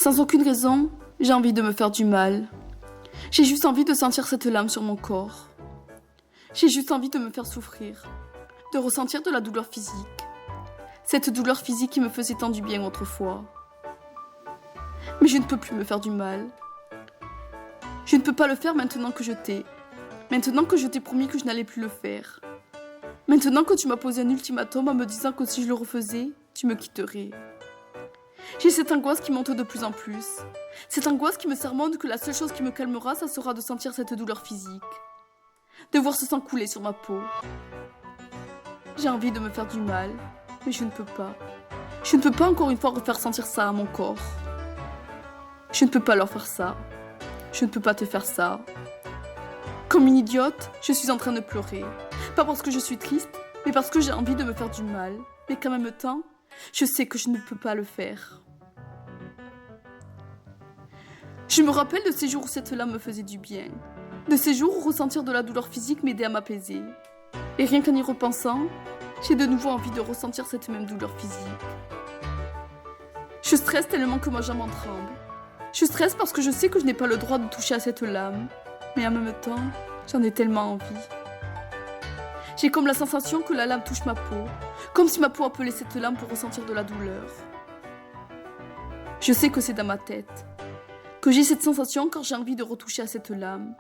Sans aucune raison, j'ai envie de me faire du mal. J'ai juste envie de sentir cette lame sur mon corps. J'ai juste envie de me faire souffrir, de ressentir de la douleur physique. Cette douleur physique qui me faisait tant du bien autrefois. Mais je ne peux plus me faire du mal. Je ne peux pas le faire maintenant que je t'ai. Maintenant que je t'ai promis que je n'allais plus le faire. Maintenant que tu m'as posé un ultimatum en me disant que si je le refaisais, tu me quitterais. J'ai cette angoisse qui monte de plus en plus. Cette angoisse qui me sermonne que la seule chose qui me calmera, ça sera de sentir cette douleur physique. De voir ce sang couler sur ma peau. J'ai envie de me faire du mal, mais je ne peux pas. Je ne peux pas encore une fois refaire sentir ça à mon corps. Je ne peux pas leur faire ça. Je ne peux pas te faire ça. Comme une idiote, je suis en train de pleurer. Pas parce que je suis triste, mais parce que j'ai envie de me faire du mal. Mais qu'en même temps, je sais que je ne peux pas le faire. Je me rappelle de ces jours où cette lame me faisait du bien. De ces jours où ressentir de la douleur physique m'aidait à m'apaiser. Et rien qu'en y repensant, j'ai de nouveau envie de ressentir cette même douleur physique. Je stresse tellement que ma jambe en tremble. Je stresse parce que je sais que je n'ai pas le droit de toucher à cette lame. Mais en même temps, j'en ai tellement envie. J'ai comme la sensation que la lame touche ma peau, comme si ma peau appelait cette lame pour ressentir de la douleur. Je sais que c'est dans ma tête, que j'ai cette sensation quand j'ai envie de retoucher à cette lame.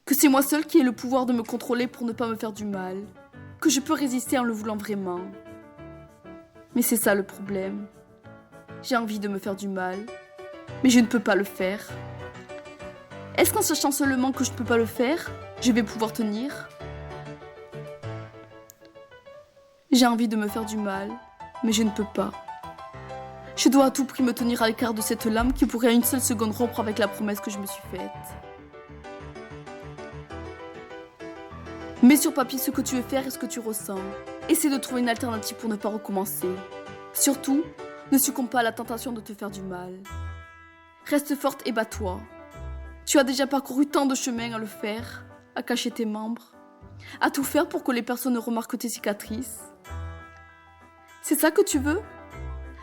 Que c'est moi seule qui ai le pouvoir de me contrôler pour ne pas me faire du mal, que je peux résister en le voulant vraiment. Mais c'est ça le problème. J'ai envie de me faire du mal, mais je ne peux pas le faire. Est-ce qu'en sachant seulement que je ne peux pas le faire, je vais pouvoir tenir ? J'ai envie de me faire du mal, mais je ne peux pas. Je dois à tout prix me tenir à l'écart de cette lame qui pourrait à une seule seconde rompre avec la promesse que je me suis faite. Mets sur papier ce que tu veux faire et ce que tu ressens. Essaie de trouver une alternative pour ne pas recommencer. Surtout, ne succombe pas à la tentation de te faire du mal. Reste forte et bats-toi. Tu as déjà parcouru tant de chemins à le faire, à cacher tes membres, à tout faire pour que les personnes remarquent tes cicatrices. C'est ça que tu veux ?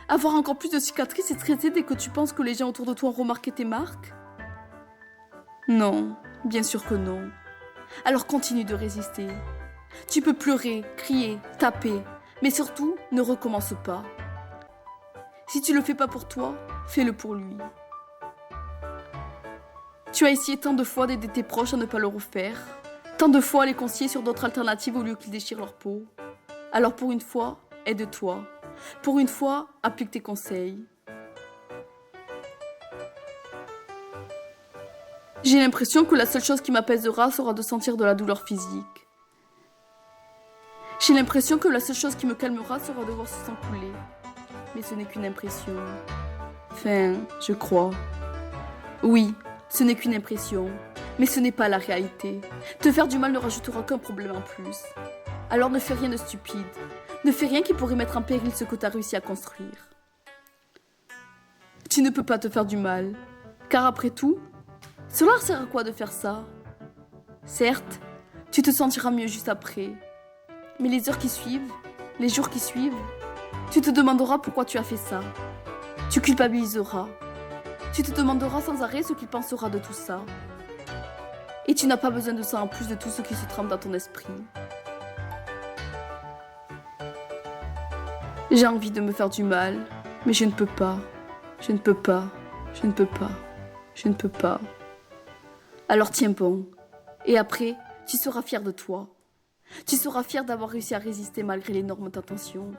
Avoir encore plus de cicatrices et stresser dès que tu penses que les gens autour de toi ont remarqué tes marques ? Non, bien sûr que non. Alors continue de résister. Tu peux pleurer, crier, taper, mais surtout, ne recommence pas. Si tu le fais pas pour toi, fais-le pour lui. Tu as essayé tant de fois d'aider tes proches à ne pas le refaire, tant de fois à les conseiller sur d'autres alternatives au lieu qu'ils déchirent leur peau. Alors pour une fois, aide-toi. Pour une fois, applique tes conseils. J'ai l'impression que la seule chose qui m'apaisera sera de sentir de la douleur physique. J'ai l'impression que la seule chose qui me calmera sera de voir ce sang couler. Mais ce n'est qu'une impression. Enfin, je crois. Oui, ce n'est qu'une impression. Mais ce n'est pas la réalité. Te faire du mal ne rajoutera qu'un problème en plus. Alors ne fais rien de stupide. Ne fais rien qui pourrait mettre en péril ce que tu as réussi à construire. Tu ne peux pas te faire du mal. Car après tout, cela sert à quoi de faire ça ? Certes, tu te sentiras mieux juste après. Mais les heures qui suivent, les jours qui suivent, tu te demanderas pourquoi tu as fait ça. Tu culpabiliseras. Tu te demanderas sans arrêt ce qu'il pensera de tout ça. Et tu n'as pas besoin de ça en plus de tout ce qui se trame dans ton esprit. J'ai envie de me faire du mal, mais je ne peux pas. Je ne peux pas. Je ne peux pas. Je ne peux pas. Alors tiens bon. Et après, tu seras fier de toi. Tu seras fier d'avoir réussi à résister malgré l'énorme tentation.